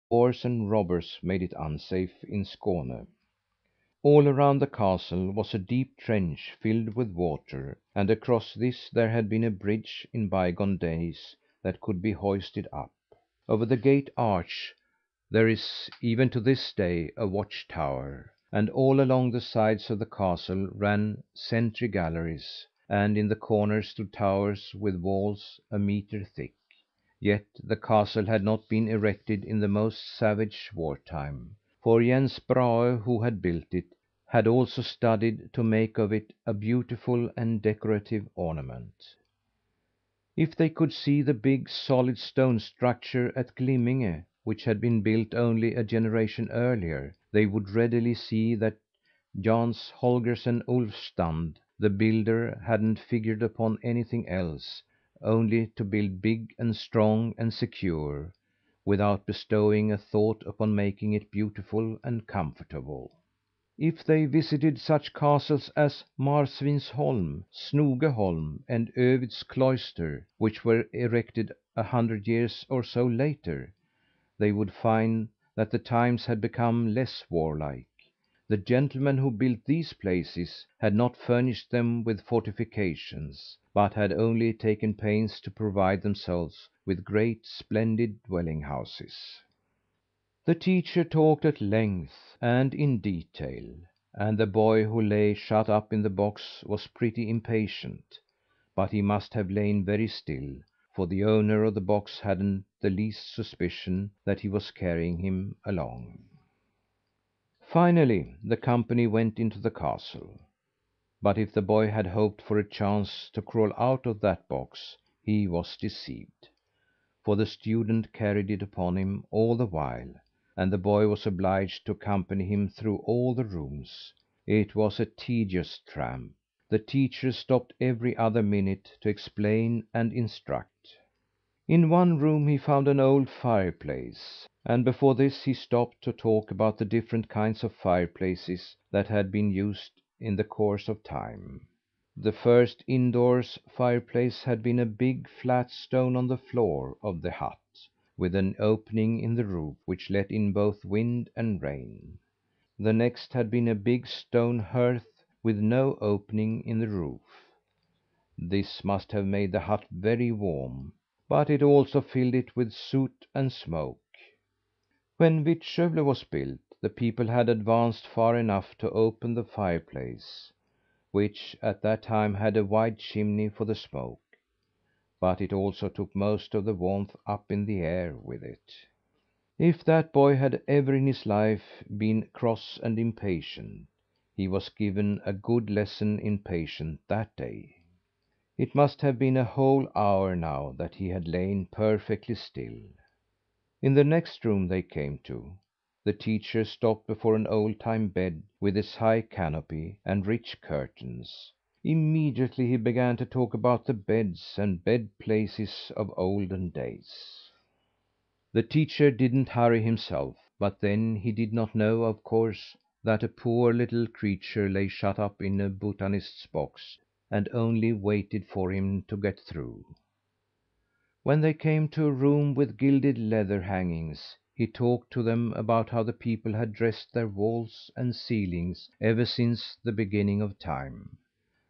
wars and robbers made it unsafe in Skåne. All around the castle was a deep trench filled with water, and across this there had been a bridge in bygone days that could be hoisted up. Over the gate arch there is, even to this day, a watch tower, and all along the sides of the castle ran sentry galleries, and in the corners stood towers with walls a metre thick. Yet the castle had not been erected in the most savage war time, for Jens Brahe, who had built it, had also studied to make of it a beautiful and decorative ornament. If they could see the big, solid stone structure at Glimminge, which had been built only a generation earlier, they would readily see that Jans Holgersen Ulfstand, the builder, hadn't figured upon anything else, only to build big and strong and secure, without bestowing a thought upon making it beautiful and comfortable. If they visited such castles as Marsvinsholm, Snogeholm, and Övids Cloister, which were erected 100 years or so later, they would find that the times had become less warlike. The gentlemen who built these places had not furnished them with fortifications, but had only taken pains to provide themselves with great, splendid dwelling houses. The teacher talked at length and in detail, and the boy who lay shut up in the box was pretty impatient; but he must have lain very still, for the owner of the box hadn't the least suspicion that he was carrying him along. Finally the company went into the castle. But if the boy had hoped for a chance to crawl out of that box, he was deceived, for the student carried it upon him all the while, and the boy was obliged to accompany him through all the rooms. It was a tedious tramp. The teacher stopped every other minute to explain and instruct. In one room he found an old fireplace, and before this he stopped to talk about the different kinds of fireplaces that had been used in the course of time. The first indoors fireplace had been a big, flat stone on the floor of the hut, with an opening in the roof which let in both wind and rain. The next had been a big stone hearth with no opening in the roof. This must have made the hut very warm, but it also filled it with soot and smoke. When Vittskövle was built, the people had advanced far enough to open the fireplace, which at that time had a wide chimney for the smoke, but it also took most of the warmth up in the air with it. If that boy had ever in his life been cross and impatient, he was given a good lesson in patience that day. It must have been a whole hour now that he had lain perfectly still. In the next room they came to, the teacher stopped before an old time bed with its high canopy and rich curtains. Immediately he began to talk about the beds and bed places of olden days. The teacher didn't hurry himself, but then he did not know, of course, that a poor little creature lay shut up in a botanist's box and only waited for him to get through. When they came to a room with gilded leather hangings, he talked to them about how the people had dressed their walls and ceilings ever since the beginning of time.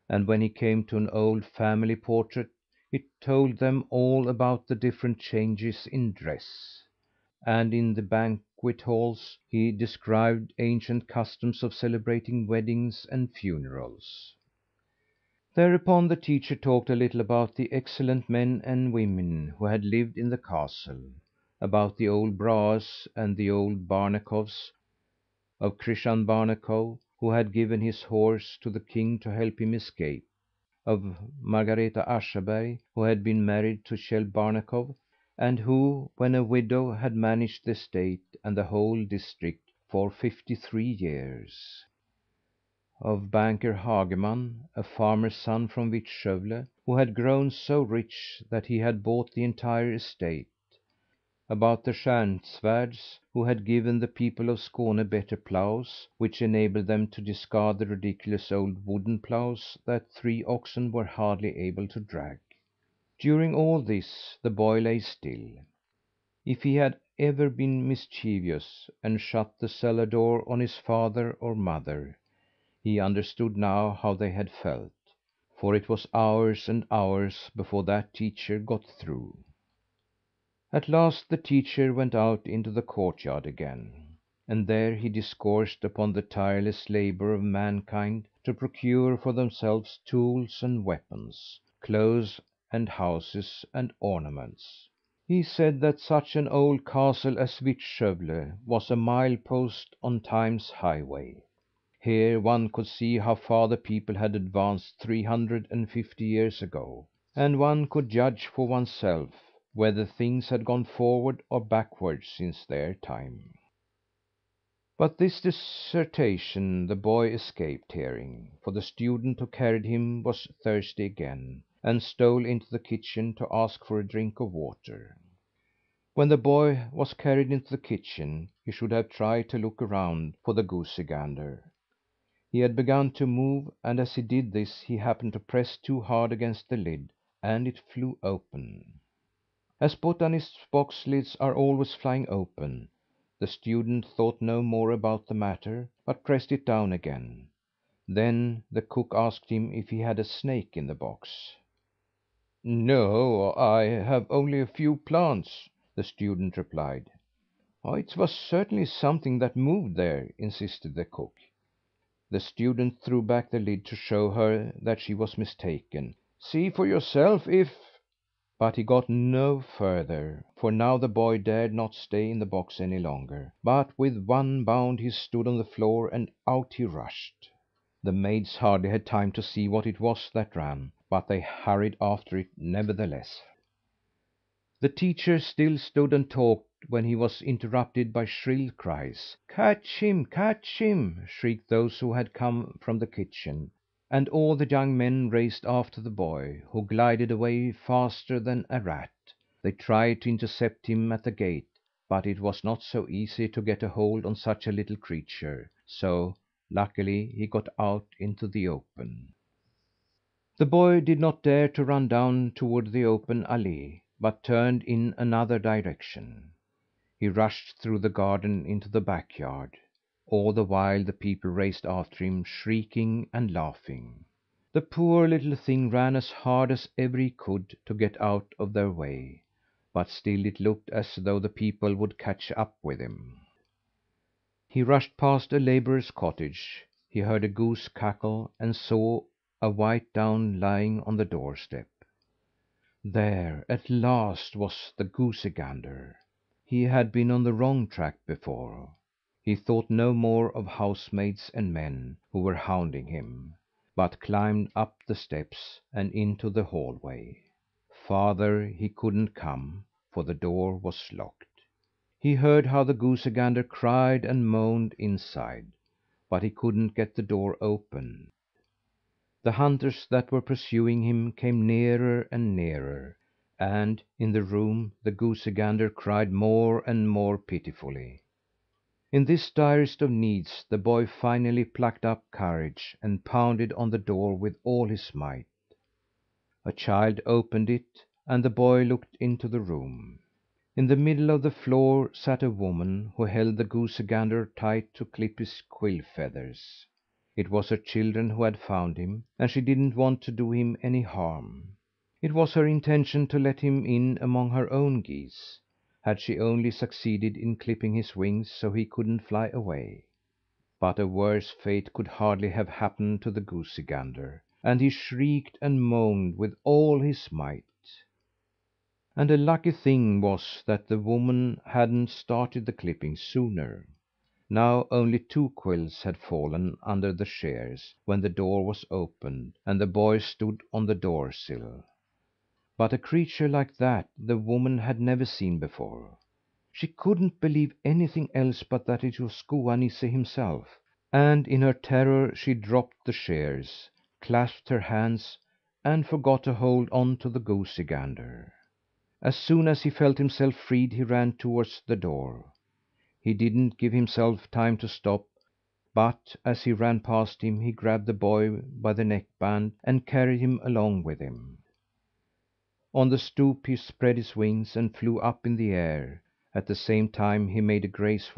And when he came to an old family portrait, he told them all about the different changes in dress. And in the banquet halls he described ancient customs of celebrating weddings and funerals. Thereupon the teacher talked a little about the excellent men and women who had lived in the castle, about the old Brahes and the old Barnekows, of Christian Barnekow, who had given his horse to the king to help him escape, of Margareta Ascheberg, who had been married to Kjell Barnekow, and who, when a widow, had managed the estate and the whole district for 53 years. Of banker Hageman, a farmer's son from Vittskövle, who had grown so rich that he had bought the entire estate; about the Stjärnsvärds, who had given the people of Skåne better ploughs, which enabled them to discard the ridiculous old wooden ploughs that 3 oxen were hardly able to drag. During all this the boy lay still. If he had ever been mischievous and shut the cellar door on his father or mother, he understood now how they had felt, for it was hours and hours before that teacher got through. At last the teacher went out into the courtyard again, and there he discoursed upon the tireless labour of mankind to procure for themselves tools and weapons, clothes and houses and ornaments. He said that such an old castle as Vittskövle was a mile post on time's highway. Here one could see how far the people had advanced 350 years ago, and one could judge for oneself whether things had gone forward or backward since their time. But this dissertation the boy escaped hearing, for the student who carried him was thirsty again, and stole into the kitchen to ask for a drink of water. When the boy was carried into the kitchen, he should have tried to look around for the goosey gander. He had begun to move, and as he did this he happened to press too hard against the lid, and it flew open. As botanists' box lids are always flying open, the student thought no more about the matter, but pressed it down again. Then the cook asked him if he had a snake in the box. "No, I have only a few plants," the student replied. "It was certainly something that moved there," insisted the cook. The student threw back the lid to show her that she was mistaken. "See for yourself if " But he got no further, for now the boy dared not stay in the box any longer, but with one bound he stood on the floor and out he rushed. The maids hardly had time to see what it was that ran, but they hurried after it nevertheless. The teacher still stood and talked when he was interrupted by shrill cries. "Catch him! Catch him!" shrieked those who had come from the kitchen, and all the young men raced after the boy, who glided away faster than a rat. They tried to intercept him at the gate, but it was not so easy to get a hold on such a little creature, so, luckily, he got out into the open. The boy did not dare to run down toward the open allée, but turned in another direction. He rushed through the garden into the back yard. All the while the people raced after him, shrieking and laughing. The poor little thing ran as hard as ever he could to get out of their way, but still it looked as though the people would catch up with him. He rushed past a labourer's cottage. He heard a goose cackle, and saw a white down lying on the doorstep. There, at last, was the goosey gander. He had been on the wrong track before. He thought no more of housemaids and men who were hounding him, but climbed up the steps and into the hallway. Farther he couldn't come, for the door was locked. He heard how the goosey gander cried and moaned inside, but he couldn't get the door open. The hunters that were pursuing him came nearer and nearer, and in the room the goosey gander cried more and more pitifully. In this direst of needs the boy finally plucked up courage and pounded on the door with all his might. A child opened it, and the boy looked into the room. In the middle of the floor sat a woman who held the goosey gander tight to clip his quill feathers. It was her children who had found him, and she didn't want to do him any harm. It was her intention to let him in among her own geese. Had she only succeeded in clipping his wings so he couldn't fly away. But a worse fate could hardly have happened to the goosey gander, and he shrieked and moaned with all his might. And a lucky thing was that the woman hadn't started the clipping sooner. Now only 2 quills had fallen under the shears when the door was opened and the boy stood on the door sill. But a creature like that the woman had never seen before. She couldn't believe anything else but that it was Goa Nisse himself, and in her terror she dropped the shears, clasped her hands, and forgot to hold on to the goosey gander. As soon as he felt himself freed he ran towards the door. He didn't give himself time to stop, but as he ran past him he grabbed the boy by the neckband and carried him along with him. On the stoop he spread his wings and flew up in the air. At the same time he made a grace.